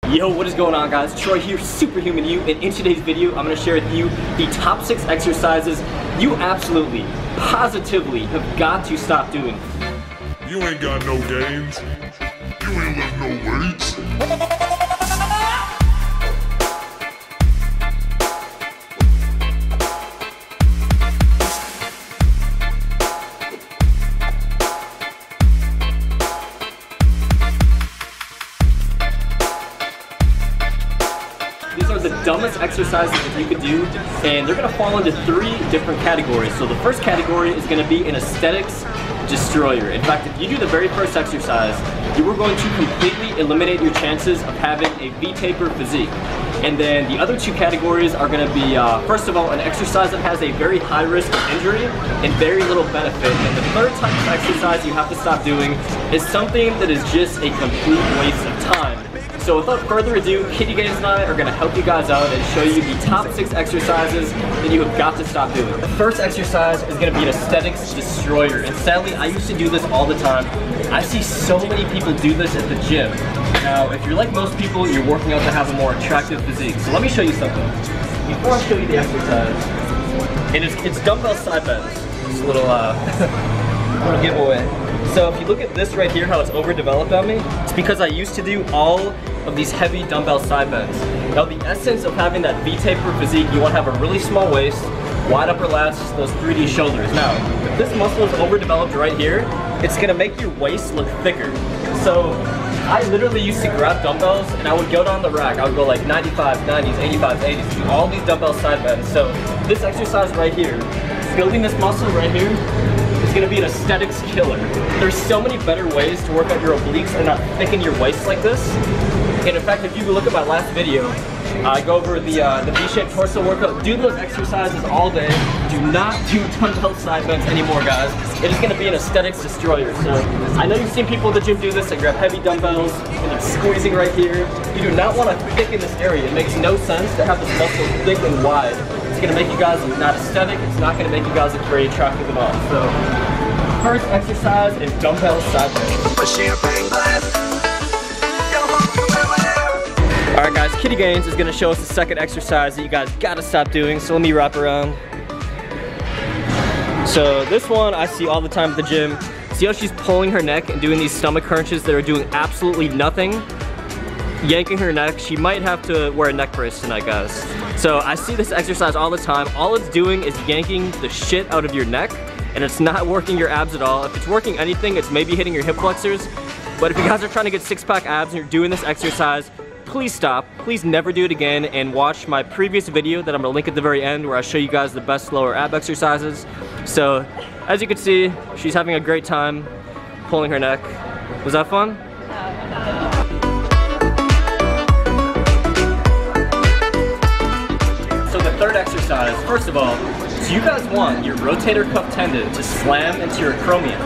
Yo, what is going on, guys? Troy here, Superhuman you, and in today's video, I'm going to share with you the top 6 exercises you absolutely, positively have got to stop doing. You ain't got no gains. You ain't lift no weights. These are the dumbest exercises that you could do, and they're going to fall into 3 different categories. So the first category is going to be an aesthetics destroyer. In fact, if you do the very first exercise, you are going to completely eliminate your chances of having a V-taper physique. And then the other 2 categories are going to be, first of all, an exercise that has a very high risk of injury and very little benefit. And the third type of exercise you have to stop doing is something that is just a complete waste of time. So without further ado, Kitty Games and I are going to help you guys out and show you the top 6 exercises that you have got to stop doing. The first exercise is going to be an aesthetics destroyer, and sadly I used to do this all the time. I see so many people do this at the gym. Now if you're like most people, you're working out to have a more attractive physique. So let me show you something. Before I show you the exercise, and it's dumbbell side bends. Just a little giveaway. So if you look at this right here, how it's overdeveloped on me, it's because I used to do all of these heavy dumbbell side bends. Now the essence of having that V-taper physique, you want to have a really small waist, wide upper lats, those 3D shoulders. Now, if this muscle is overdeveloped right here, it's going to make your waist look thicker. So I literally used to grab dumbbells and I would go down the rack. I would go like 95, 90s, 85s, 80s, do all these dumbbell side bends. So this exercise right here, building this muscle right here, is going to be an aesthetics killer. There's so many better ways to work out your obliques and not thicken your waist like this. And in fact, if you look at my last video, I go over the V-shaped torso workout. Do those exercises all day. Do not do dumbbell side bends anymore, guys. It is going to be an aesthetics destroyer. So I know you've seen people at the gym do this. They grab heavy dumbbells and they're squeezing right here. You do not want to thicken this area. It makes no sense to have this muscle thick and wide. It's going to make you guys not aesthetic. It's not going to make you guys look very attractive at all. So first exercise is dumbbell side bends. Alright guys, Kitty Gaines is going to show us the second exercise that you guys gotta stop doing, so let me wrap around. So this one I see all the time at the gym. See how she's pulling her neck and doing these stomach crunches that are doing absolutely nothing? Yanking her neck. She might have to wear a neck brace tonight, guys. So I see this exercise all the time. All it's doing is yanking the shit out of your neck, and it's not working your abs at all. If it's working anything, it's maybe hitting your hip flexors. But if you guys are trying to get 6-pack abs and you're doing this exercise, please stop. Please never do it again, and watch my previous video that I'm gonna link at the very end where I show you guys the best lower ab exercises. So as you can see, she's having a great time pulling her neck. Was that fun? So the third exercise, first of all, do you guys want your rotator cuff tendon to slam into your acromion?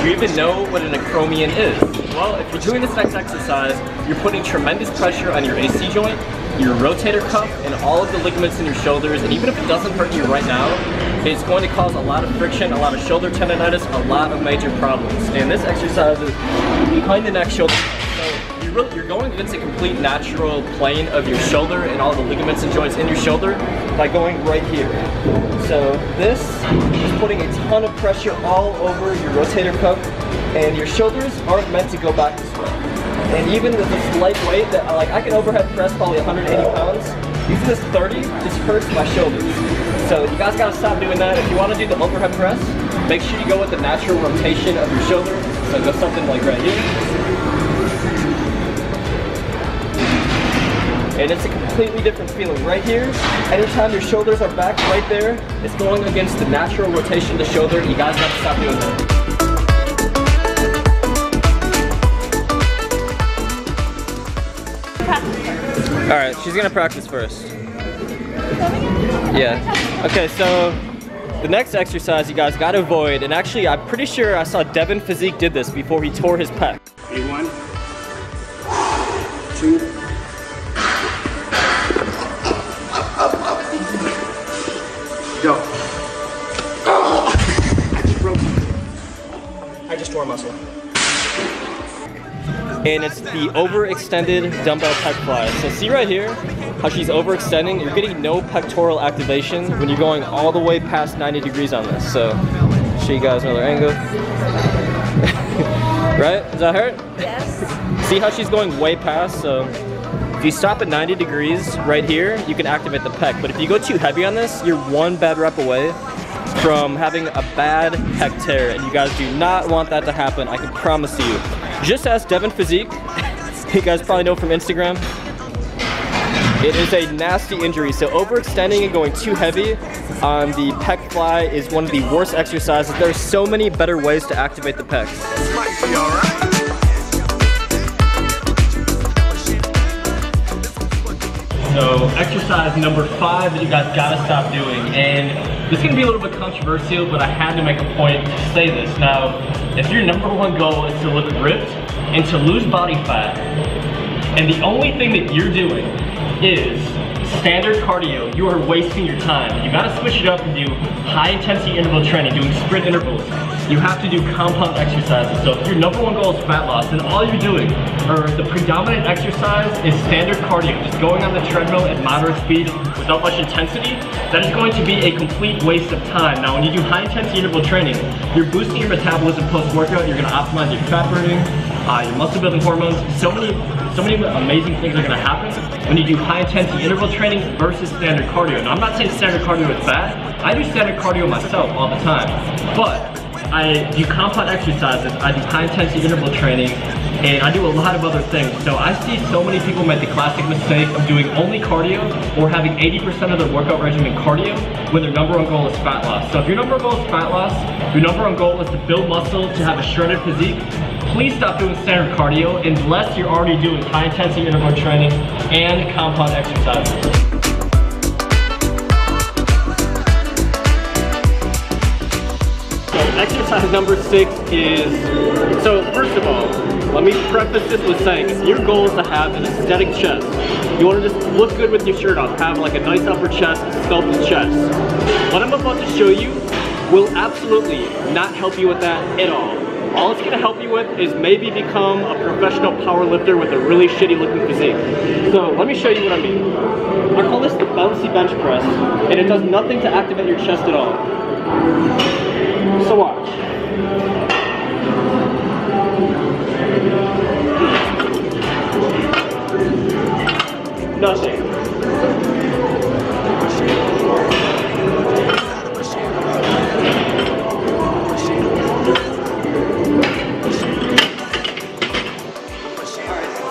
Do you even know what an acromion is? Well, if you're doing this next exercise, you're putting tremendous pressure on your AC joint, your rotator cuff, and all of the ligaments in your shoulders, and even if it doesn't hurt you right now, it's going to cause a lot of friction, a lot of shoulder tendonitis, a lot of major problems. And this exercise is behind the neck shoulder. So you're going against a complete natural plane of your shoulder and all the ligaments and joints in your shoulder by going right here. So this is putting a ton of pressure all over your rotator cuff, and your shoulders aren't meant to go back this way. And even with this light weight, that I can overhead press probably 180 pounds, using this 30 just hurts my shoulders. So you guys gotta stop doing that. If you wanna do the overhead press, make sure you go with the natural rotation of your shoulder. So go something like right here. And it's a completely different feeling right here. Anytime your shoulders are back right there, it's going against the natural rotation of the shoulder. You guys have to stop doing that. Alright, she's gonna practice first. Yeah. Okay, so the next exercise you guys gotta avoid, and actually I'm pretty sure I saw Devin Physique did this before he tore his pec. 1, 2, go. I just tore a muscle. and it's the overextended dumbbell pec fly. So see right here how she's overextending? You're getting no pectoral activation when you're going all the way past 90 degrees on this. So show you guys another angle. Right? Does that hurt? Yes. See how she's going way past? So if you stop at 90 degrees right here, you can activate the pec. But if you go too heavy on this, you're one bad rep away from having a bad pec tear, and you guys do not want that to happen, I can promise you. Just ask Devin Physique. You guys probably know from Instagram. It is a nasty injury, so overextending and going too heavy on the pec fly is one of the worst exercises. There are so many better ways to activate the pecs. So exercise number 5 that you guys gotta stop doing, and this is gonna be a little bit controversial, but I had to make a point to say this. Now, if your number 1 goal is to look ripped and to lose body fat, and the only thing that you're doing is standard cardio, you are wasting your time. You gotta switch it up and do high intensity interval training, doing sprint intervals. You have to do compound exercises. So if your number 1 goal is fat loss, then all you're doing, or the predominant exercise is standard cardio, just going on the treadmill at moderate speed without much intensity. That is going to be a complete waste of time. Now when you do high intensity interval training, you're boosting your metabolism post-workout, you're gonna optimize your fat burning, your muscle building hormones. So many amazing things are gonna happen when you do high intensity interval training versus standard cardio. Now I'm not saying standard cardio is bad. I do standard cardio myself all the time, but I do compound exercises, I do high intensity interval training, and I do a lot of other things. So I see so many people make the classic mistake of doing only cardio or having 80% of their workout regimen cardio when their number 1 goal is fat loss. So if your number 1 goal is fat loss, your number 1 goal is to build muscle, to have a shredded physique, please stop doing standard cardio unless you're already doing high intensity interval training and compound exercises. Exercise number 6 is, so first of all, let me preface this with saying, if your goal is to have an aesthetic chest, you want to just look good with your shirt off, have like a nice upper chest, sculpted chest. What I'm about to show you will absolutely not help you with that at all. All it's going to help you with is maybe become a professional power lifter with a really shitty looking physique. So let me show you what I mean. I call this the bouncy bench press, and it does nothing to activate your chest at all. So watch. Nothing.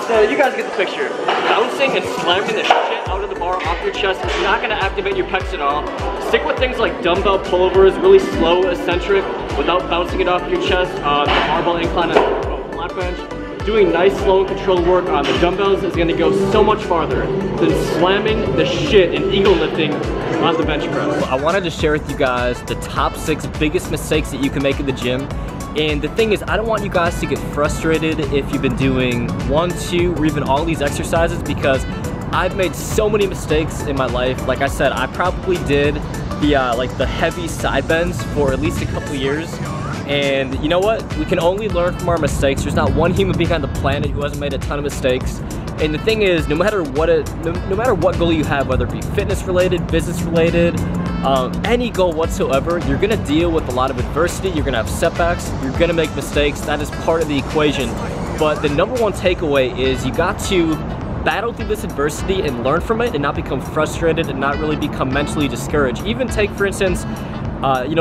So you guys get the picture. Bouncing and slamming the shit out of the bar off your chest is not going to activate your pecs at all. Stick with things like dumbbell pullovers, really slow, eccentric, without bouncing it off your chest on the barbell incline and the flat bench. Doing nice, slow, and controlled work on the dumbbells is going to go so much farther than slamming the shit and ego lifting on the bench press. I wanted to share with you guys the top 6 biggest mistakes that you can make in the gym. And the thing is, I don't want you guys to get frustrated if you've been doing 1, 2, or even all these exercises, because I've made so many mistakes in my life. Like I said, I probably did the heavy side bends for at least a couple years. And you know what? We can only learn from our mistakes. There's not one human being on the planet who hasn't made a ton of mistakes. And the thing is, no matter what goal you have, whether it be fitness related, business related, any goal whatsoever, you're gonna deal with a lot of adversity, you're gonna have setbacks, you're gonna make mistakes. That is part of the equation. But the number 1 takeaway is you got to battle through this adversity and learn from it and not become frustrated and not really become mentally discouraged. Even take, for instance,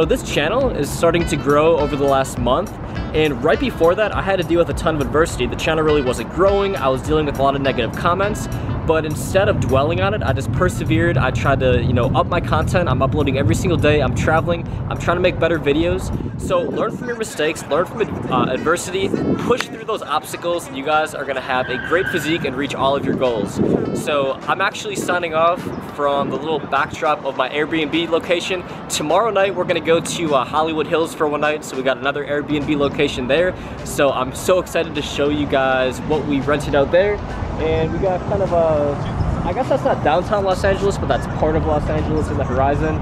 this channel is starting to grow over the last month, and right before that I had to deal with a ton of adversity. The channel really wasn't growing, I was dealing with a lot of negative comments, but instead of dwelling on it, I just persevered. I tried to, up my content. I'm uploading every single day, I'm traveling, I'm trying to make better videos. So learn from your mistakes, learn from adversity, push through those obstacles, and you guys are gonna have a great physique and reach all of your goals. So I'm actually signing off from the little backdrop of my Airbnb location. Tomorrow night, we're gonna go to Hollywood Hills for one night, so we got another Airbnb location there. So I'm so excited to show you guys what we rented out there. And we got kind of I guess that's not downtown Los Angeles, but that's part of Los Angeles in the horizon.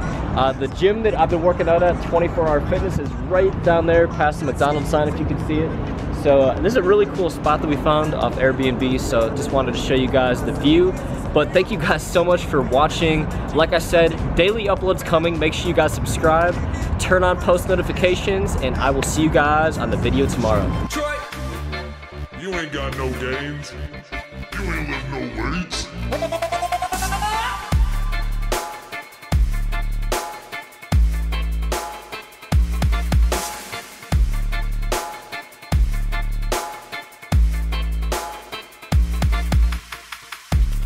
The gym that I've been working out at, 24 Hour Fitness, is right down there past the McDonald's sign, if you can see it. So this is a really cool spot that we found off Airbnb, so just wanted to show you guys the view. But thank you guys so much for watching. Like I said, daily uploads coming. Make sure you guys subscribe, turn on post notifications, and I will see you guys on the video tomorrow. You ain't got no gains. You ain't lift no weights.